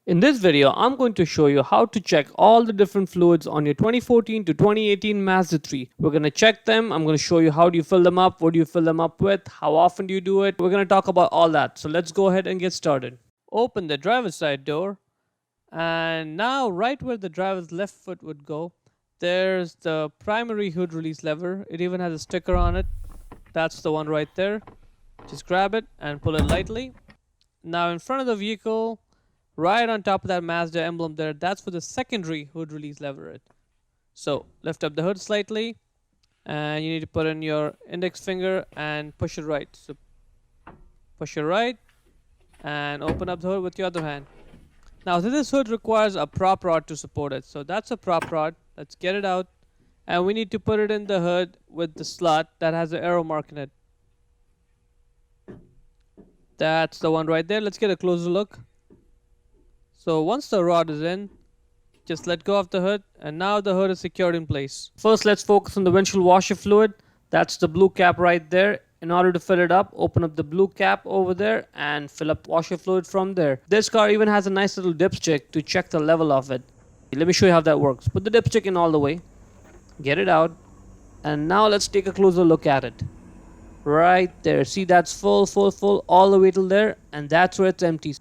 In this video, I'm going to show you how to check all the different fluids on your 2014 to 2018 Mazda 3. We're going to check them. I'm going to show you how do you fill them up, what do you fill them up with, how often do you do it. We're going to talk about all that. So let's go ahead and get started. Open the driver's side door, and now right where the driver's left foot would go, there's the primary hood release lever. It even has a sticker on it. That's the one right there. Just grab it and pull it lightly. Now in front of the vehicle, right on top of that Mazda emblem there, that's for the secondary hood release lever. So lift up the hood slightly, and you need to put in your index finger and push it right. So push it right and open up the hood with your other hand. Now this hood requires a prop rod to support it. So that's a prop rod. Let's get it out. And we need to put it in the hood with the slot that has an arrow mark in it. That's the one right there. Let's get a closer look. So once the rod is in, just let go of the hood, and now the hood is secured in place. First, let's focus on the windshield washer fluid. That's the blue cap right there. In order to fill it up, open up the blue cap over there and fill up washer fluid from there. This car even has a nice little dipstick to check the level of it. Let me show you how that works. Put the dipstick in all the way, get it out, and now let's take a closer look at it. Right there, see that's full all the way till there, and that's where it's empty.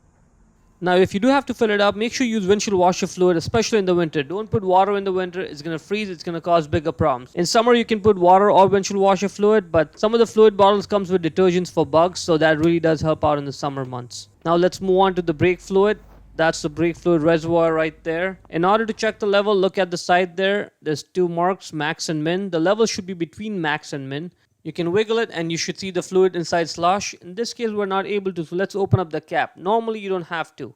Now if you do have to fill it up, make sure you use windshield washer fluid, especially in the winter. Don't put water in the winter, it's going to freeze, it's going to cause bigger problems. In summer you can put water or windshield washer fluid, but some of the fluid bottles comes with detergents for bugs, so that really does help out in the summer months. Now let's move on to the brake fluid. That's the brake fluid reservoir right there. In order to check the level, look at the side there. There's two marks, max and min. The level should be between max and min. You can wiggle it and you should see the fluid inside slosh. In this case, we're not able to, so let's open up the cap. Normally, you don't have to.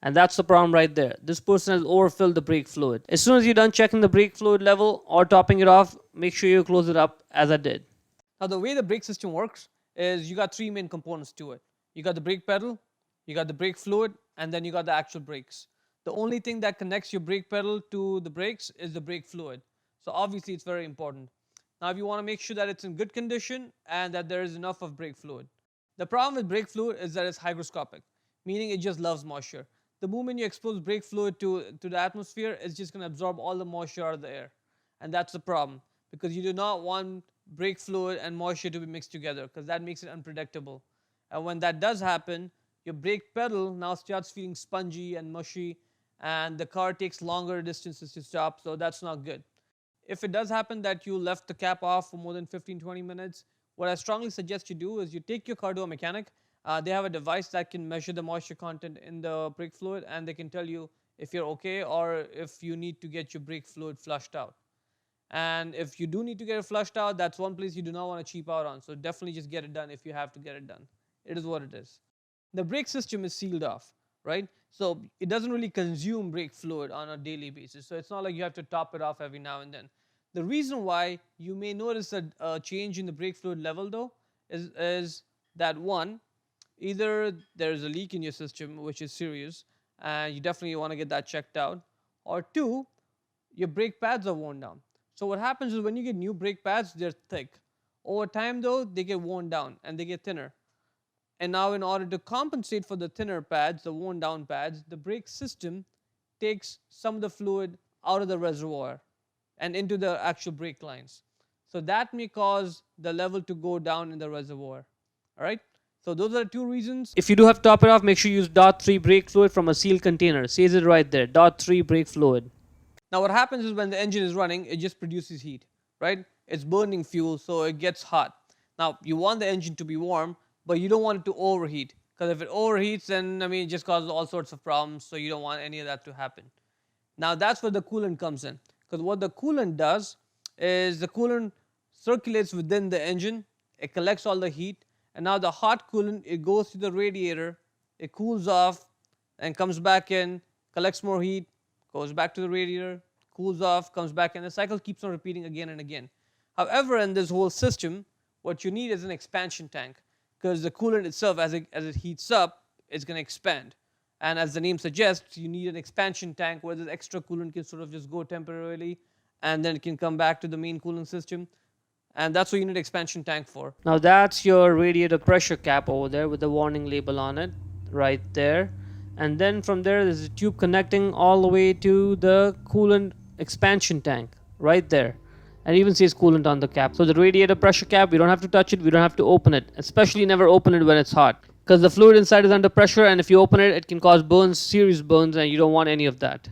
And that's the problem right there. This person has overfilled the brake fluid. As soon as you're done checking the brake fluid level or topping it off, make sure you close it up as I did. Now, the way the brake system works is you got three main components to it. You got the brake pedal, you got the brake fluid, and then you got the actual brakes. The only thing that connects your brake pedal to the brakes is the brake fluid. So obviously, it's very important. Now, if you want to make sure that it's in good condition and that there is enough of brake fluid. The problem with brake fluid is that it's hygroscopic, meaning it just loves moisture. The moment you expose brake fluid to the atmosphere, it's just going to absorb all the moisture out of the air. And that's the problem, because you do not want brake fluid and moisture to be mixed together, because that makes it unpredictable. And when that does happen, your brake pedal now starts feeling spongy and mushy, and the car takes longer distances to stop, so that's not good. If it does happen that you left the cap off for more than 15-20 minutes, what I strongly suggest you do is you take your car to a mechanic. They have a device that can measure the moisture content in the brake fluid, and they can tell you if you're okay or if you need to get your brake fluid flushed out. And if you do need to get it flushed out, that's one place you do not want to cheap out on. So definitely just get it done if you have to get it done. It is what it is. The brake system is sealed off, right? So it doesn't really consume brake fluid on a daily basis. So it's not like you have to top it off every now and then. The reason why you may notice a change in the brake fluid level though is that one, either there's a leak in your system which is serious and you definitely want to get that checked out, or two, your brake pads are worn down. So what happens is when you get new brake pads, they're thick. Over time though, they get worn down and they get thinner. And now in order to compensate for the thinner pads, the worn down pads, the brake system takes some of the fluid out of the reservoir and into the actual brake lines. So that may cause the level to go down in the reservoir. All right? So those are the two reasons. If you do have to top it off, make sure you use .3 brake fluid from a sealed container. It says it right there, .3 brake fluid. Now what happens is when the engine is running, it just produces heat, right? It's burning fuel, so it gets hot. Now you want the engine to be warm, but you don't want it to overheat, because if it overheats, then it just causes all sorts of problems, so you don't want any of that to happen. Now that's where the coolant comes in, because what the coolant does is the coolant circulates within the engine, it collects all the heat, and now the hot coolant, it goes to the radiator, it cools off, and comes back in, collects more heat, goes back to the radiator, cools off, comes back in. The cycle keeps on repeating again and again. However, in this whole system, what you need is an expansion tank, because the coolant itself, as it heats up, it's going to expand. And as the name suggests, you need an expansion tank where the extra coolant can sort of just go temporarily, and then it can come back to the main cooling system. And that's what you need an expansion tank for. Now that's your radiator pressure cap over there with the warning label on it, right there. And then from there, there's a tube connecting all the way to the coolant expansion tank right there. And it even says coolant on the cap. So the radiator pressure cap, we don't have to touch it, we don't have to open it. Especially never open it when it's hot, because the fluid inside is under pressure, and if you open it, it can cause burns, serious burns, and you don't want any of that.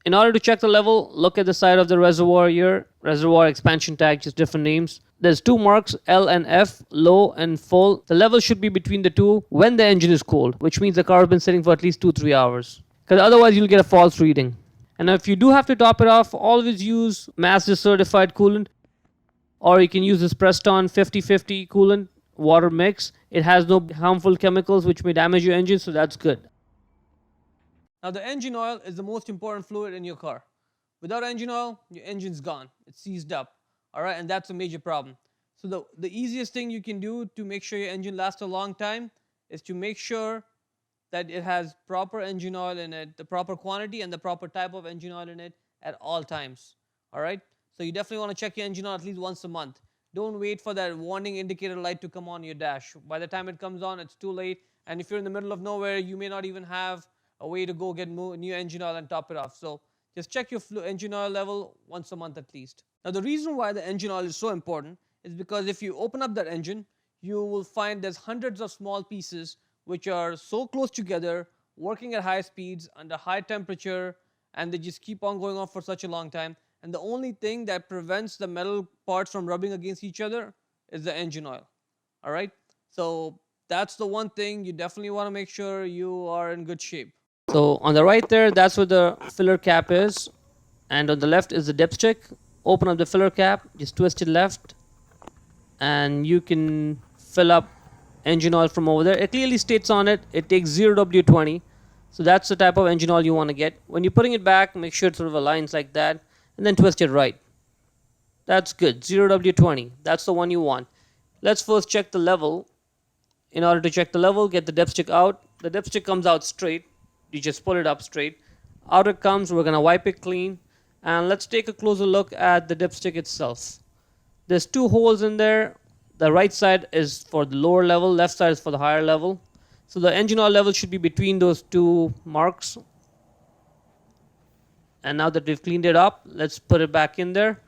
In order to check the level, look at the side of the reservoir here. Reservoir, expansion tank, just different names. There's two marks, L and F, low and full. The level should be between the two when the engine is cold, which means the car has been sitting for at least 2-3 hours. Because otherwise you'll get a false reading. And if you do have to top it off, always use Mazda certified coolant, or you can use this Preston 50/50 coolant water mix. It has no harmful chemicals which may damage your engine, so that's good. Now the engine oil is the most important fluid in your car. Without engine oil, your engine's gone. It's seized up. Alright, and that's a major problem. So the easiest thing you can do to make sure your engine lasts a long time is to make sure that it has proper engine oil in it, the proper quantity and the proper type of engine oil in it at all times. Alright? So you definitely want to check your engine oil at least once a month. Don't wait for that warning indicator light to come on your dash. By the time it comes on, it's too late. And if you're in the middle of nowhere, you may not even have a way to go get new engine oil and top it off. So just check your engine oil level once a month at least. Now the reason why the engine oil is so important is because if you open up that engine, you will find there's hundreds of small pieces which are so close together, working at high speeds, under high temperature, and they just keep on going on for such a long time. And the only thing that prevents the metal parts from rubbing against each other is the engine oil. Alright? So that's the one thing you definitely want to make sure you are in good shape. So on the right there, that's where the filler cap is, and on the left is the dipstick. Open up the filler cap, just twist it left, and you can fill up engine oil from over there. It clearly states on it, it takes 0W20, so that's the type of engine oil you want to get. When you're putting it back, make sure it sort of aligns like that, and then twist it right. That's good, 0W20, that's the one you want. Let's first check the level. In order to check the level, get the dipstick out. The dipstick comes out straight. You just pull it up straight. Out it comes, we're going to wipe it clean. And let's take a closer look at the dipstick itself. There's two holes in there. The right side is for the lower level, left side is for the higher level. So the engine oil level should be between those two marks. And now that we've cleaned it up, let's put it back in there.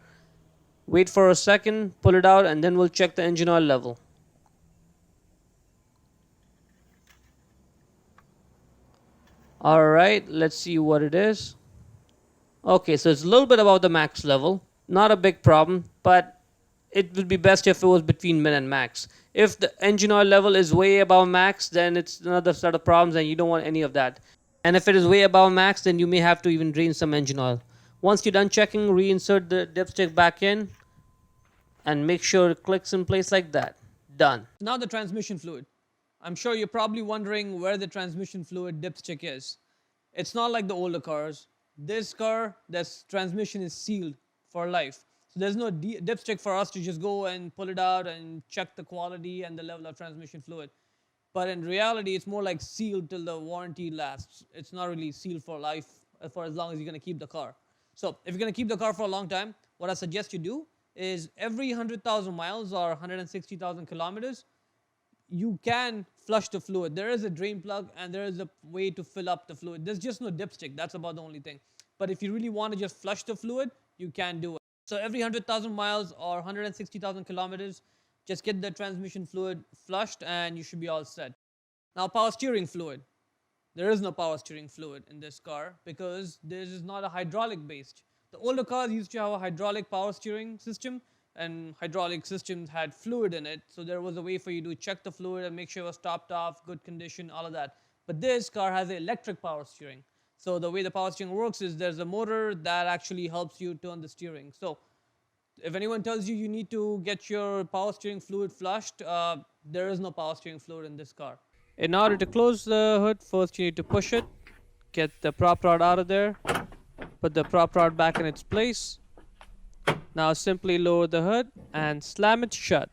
Wait for a second, pull it out, and then we'll check the engine oil level. Alright, let's see what it is. Okay, so it's a little bit above the max level. Not a big problem, but it would be best if it was between min and max. If the engine oil level is way above max, then it's another set of problems and you don't want any of that. And if it is way above max, then you may have to even drain some engine oil. Once you're done checking, reinsert the dipstick back in and make sure it clicks in place like that. Done. Now the transmission fluid. I'm sure you're probably wondering where the transmission fluid dipstick is. It's not like the older cars. This car, this transmission is sealed for life. So there's no dipstick for us to just go and pull it out and check the quality and the level of transmission fluid. But in reality, it's more like sealed till the warranty lasts. It's not really sealed for life for as long as you're going to keep the car. So if you're going to keep the car for a long time, what I suggest you do is every 100,000 miles or 160,000 kilometers, you can flush the fluid. There is a drain plug and there is a way to fill up the fluid. There's just no dipstick. That's about the only thing. But if you really want to just flush the fluid, you can do it. So every 100,000 miles or 160,000 kilometers, just get the transmission fluid flushed and you should be all set. Now power steering fluid. There is no power steering fluid in this car because this is not a hydraulic based. The older cars used to have a hydraulic power steering system, and hydraulic systems had fluid in it, so there was a way for you to check the fluid and make sure it was topped off, good condition, all of that. But this car has electric power steering. So the way the power steering works is there's a motor that actually helps you turn the steering. So if anyone tells you you need to get your power steering fluid flushed, there is no power steering fluid in this car. In order to close the hood, first you need to push it, get the prop rod out of there, put the prop rod back in its place. Now simply lower the hood and slam it shut.